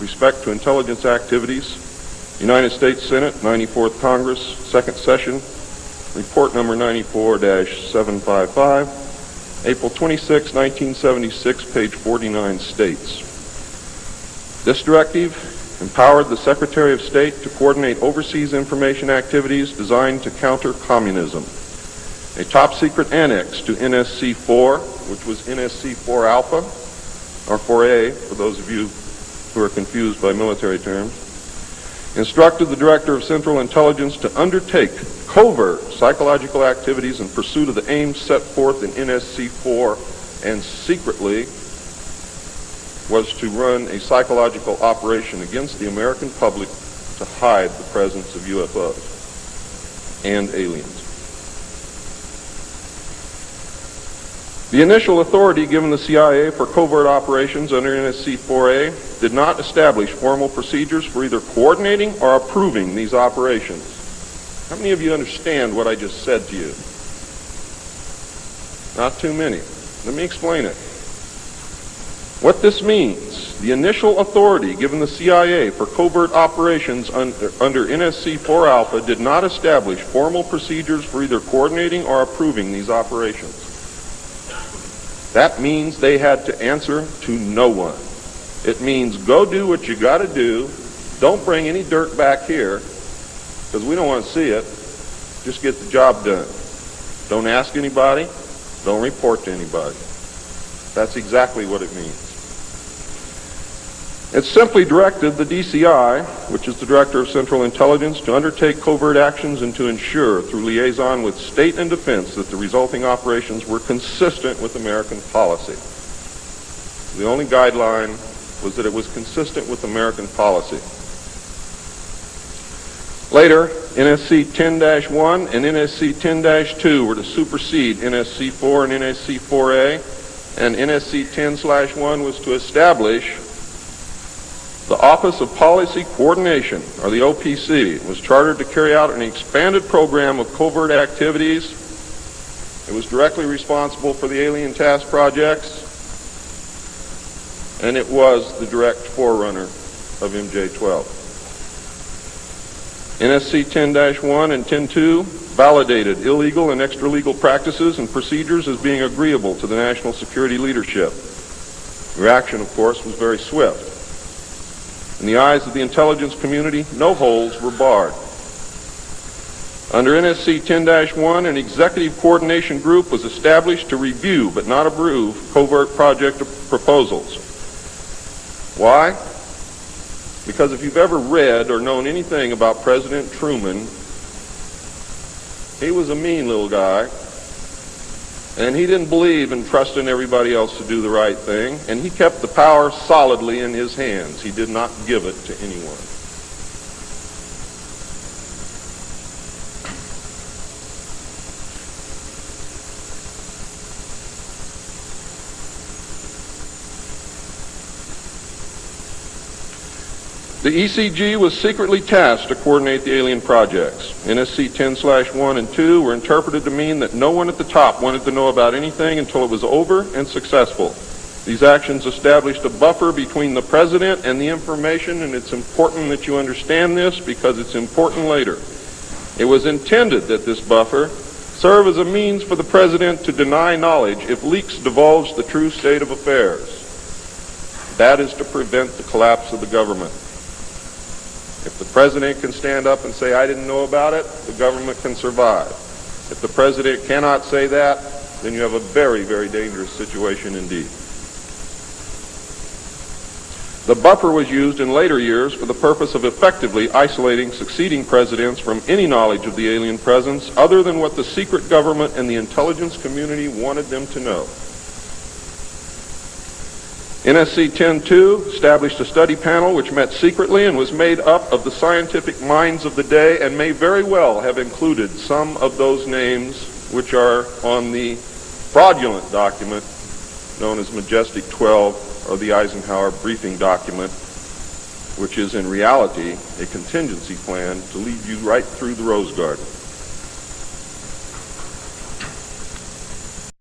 with respect to intelligence activities, United States Senate, 94th Congress, second session, report number 94-755, April 26, 1976, page 49 states, this directive empowered the Secretary of State to coordinate overseas information activities designed to counter communism. A top-secret annex to NSC-4, which was NSC-4 Alpha, or 4A, for those of you who are confused by military terms, instructed the Director of Central Intelligence to undertake covert psychological activities in pursuit of the aims set forth in NSC-4, and secretly was to run a psychological operation against the American public to hide the presence of UFOs and aliens. The initial authority given the CIA for covert operations under NSC-4A did not establish formal procedures for either coordinating or approving these operations. How many of you understand what I just said to you? Not too many. Let me explain it. What this means, the initial authority given the CIA for covert operations under NSC-4 Alpha did not establish formal procedures for either coordinating or approving these operations. That means they had to answer to no one. It means go do what you got to do. Don't bring any dirt back here because we don't want to see it. Just get the job done. Don't ask anybody. Don't report to anybody. That's exactly what it means. It simply directed the DCI, which is the Director of Central Intelligence, to undertake covert actions and to ensure, through liaison with state and defense, that the resulting operations were consistent with American policy. The only guideline was that it was consistent with American policy. Later, NSC 10-1 and NSC 10-2 were to supersede NSC 4 and NSC 4A, and NSC 10/1 was to establish the Office of Policy Coordination, or the OPC. It was chartered to carry out an expanded program of covert activities. It was directly responsible for the alien task projects, and it was the direct forerunner of MJ-12. NSC 10-1 and 10-2 validated illegal and extra-legal practices and procedures as being agreeable to the national security leadership. The reaction, of course, was very swift. In the eyes of the intelligence community, no holes were barred. Under NSC 10-1, an executive coordination group was established to review but not approve covert project proposals. Why? Because if you've ever read or known anything about President Truman, he was a mean little guy, and he didn't believe in trusting everybody else to do the right thing, and he kept the power solidly in his hands. He did not give it to anyone. The ECG was secretly tasked to coordinate the alien projects. NSC 10/1 and 2 were interpreted to mean that no one at the top wanted to know about anything until it was over and successful. These actions established a buffer between the president and the information, and it's important that you understand this because it's important later. It was intended that this buffer serve as a means for the president to deny knowledge if leaks divulged the true state of affairs. That is to prevent the collapse of the government. If the president can stand up and say, I didn't know about it, the government can survive. If the president cannot say that, then you have a very, very dangerous situation indeed. The buffer was used in later years for the purpose of effectively isolating succeeding presidents from any knowledge of the alien presence other than what the secret government and the intelligence community wanted them to know. NSC 10-2 established a study panel which met secretly and was made up of the scientific minds of the day and may very well have included some of those names which are on the fraudulent document known as Majestic 12 or the Eisenhower briefing document, which is in reality a contingency plan to lead you right through the Rose Garden.